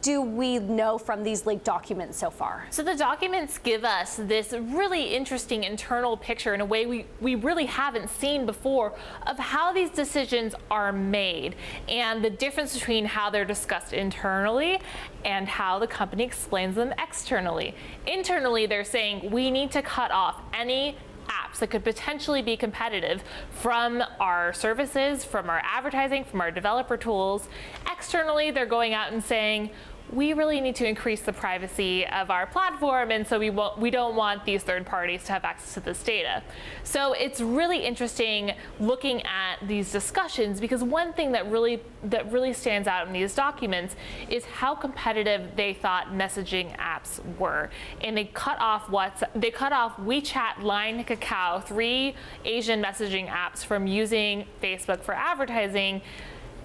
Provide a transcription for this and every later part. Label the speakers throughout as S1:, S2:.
S1: do we know from these leaked documents so far?
S2: So the documents give us this really interesting internal picture in a way we really haven't seen before of how these decisions are made and the difference between how they're discussed internally and how the company explains them externally. Internally, they're saying we need to cut off any apps that could potentially be competitive from our services, from our advertising, from our developer tools. Externally, they're going out and saying, we really need to increase the privacy of our platform, and so we don't want these third parties to have access to this data. So it's really interesting looking at these discussions, because one thing that really stands out in these documents is how competitive they thought messaging apps were. And they cut off WeChat, Line, Kakao, 3 Asian messaging apps from using Facebook for advertising.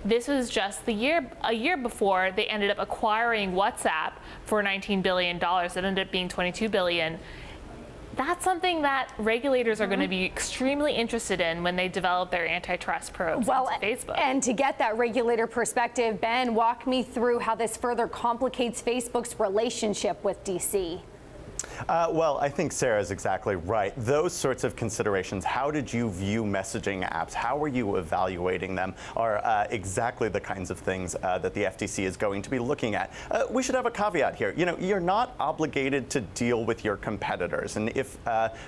S2: This was just a year before they ended up acquiring WhatsApp for $19 billion. It ended up being $22 billion. That's something that regulators are going to be extremely interested in when they develop their antitrust probes into Facebook.
S1: And to get that regulator perspective, Ben, walk me through how this further complicates Facebook's relationship with DC.
S3: Well, I think Sarah's exactly right. Those sorts of considerations, how did you view messaging apps? How are you evaluating them? Are exactly the kinds of things that the FTC is going to be looking at. We should have a caveat here. You know, you're not obligated to deal with your competitors. And if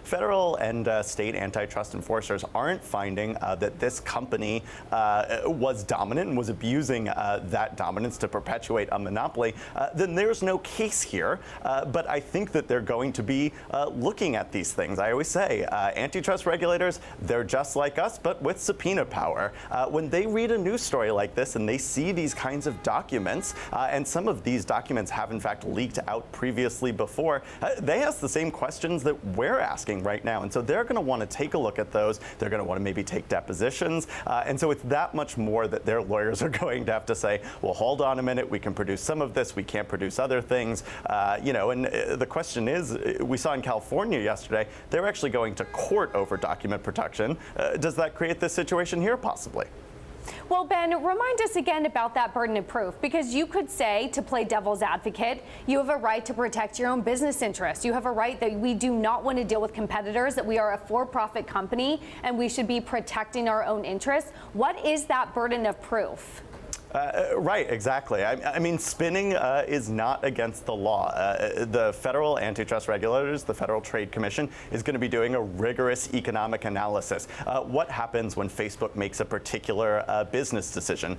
S3: federal and state antitrust enforcers aren't finding that this company was dominant and was abusing that dominance to perpetuate a monopoly, then there's no case here. But I think that they're going to be looking at these things. I always say antitrust regulators, they're just like us, but with subpoena power. When they read a news story like this and they see these kinds of documents, and some of these documents have in fact leaked out previously before, they ask the same questions that we're asking right now. And so they're going to want to take a look at those. They're going to want to maybe take depositions. And so it's that much more that their lawyers are going to have to say, well, hold on a minute, we can produce some of this, we can't produce other things. You know, and the question is, we saw in California yesterday, they're actually going to court over document protection. Does that create this situation here? Possibly.
S1: Well, Ben, remind us again about that burden of proof, because you could say, to play devil's advocate, you have a right to protect your own business interests. You have a right that we do not want to deal with competitors, that we are a for-profit company, and we should be protecting our own interests. What is that burden of proof?
S3: Right, exactly. I mean, spinning is not against the law. The federal antitrust regulators, the Federal Trade Commission, is going to be doing a rigorous economic analysis. What happens when Facebook makes a particular business decision?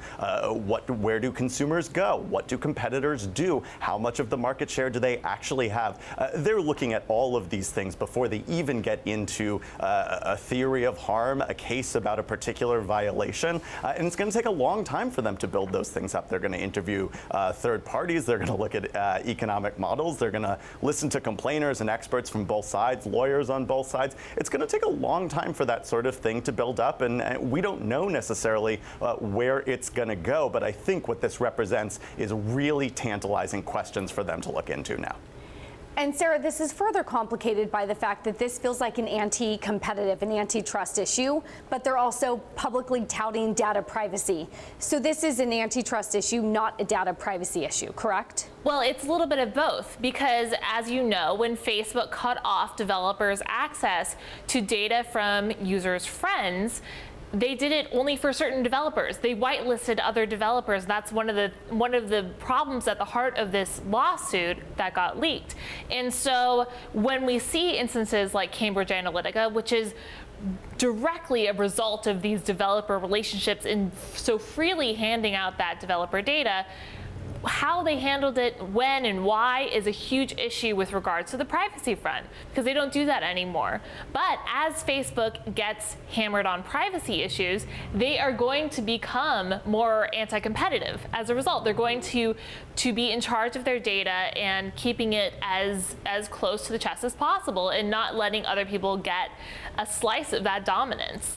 S3: Where do consumers go? What do competitors do? How much of the market share do they actually have? They're looking at all of these things before they even get into a theory of harm, a case about a particular violation. And it's going to take a long time for them to build those things up. They're going to interview third parties. They're going to look at economic models. They're going to listen to complainers and experts from both sides, lawyers on both sides. It's going to take a long time for that sort of thing to build up, and we don't know necessarily where it's going to go, but I think what this represents is really tantalizing questions for them to look into now.
S1: And Sarah, this is further complicated by the fact that this feels like an anti-competitive, an antitrust issue, but they're also publicly touting data privacy. So this is an antitrust issue, not a data privacy issue, correct?
S2: Well, it's a little bit of both, because as you know, when Facebook cut off developers' access to data from users' friends, they did it only for certain developers. They whitelisted other developers. That's one of the problems at the heart of this lawsuit that got leaked. And so when we see instances like Cambridge Analytica, which is directly a result of these developer relationships and so freely handing out that developer data, how they handled it, when and why, is a huge issue with regards to the privacy front, because they don't do that anymore. But as Facebook gets hammered on privacy issues, they are going to become more anti-competitive. As a result, they're going to be in charge of their data and keeping it as close to the chest as possible and not letting other people get a slice of that dominance.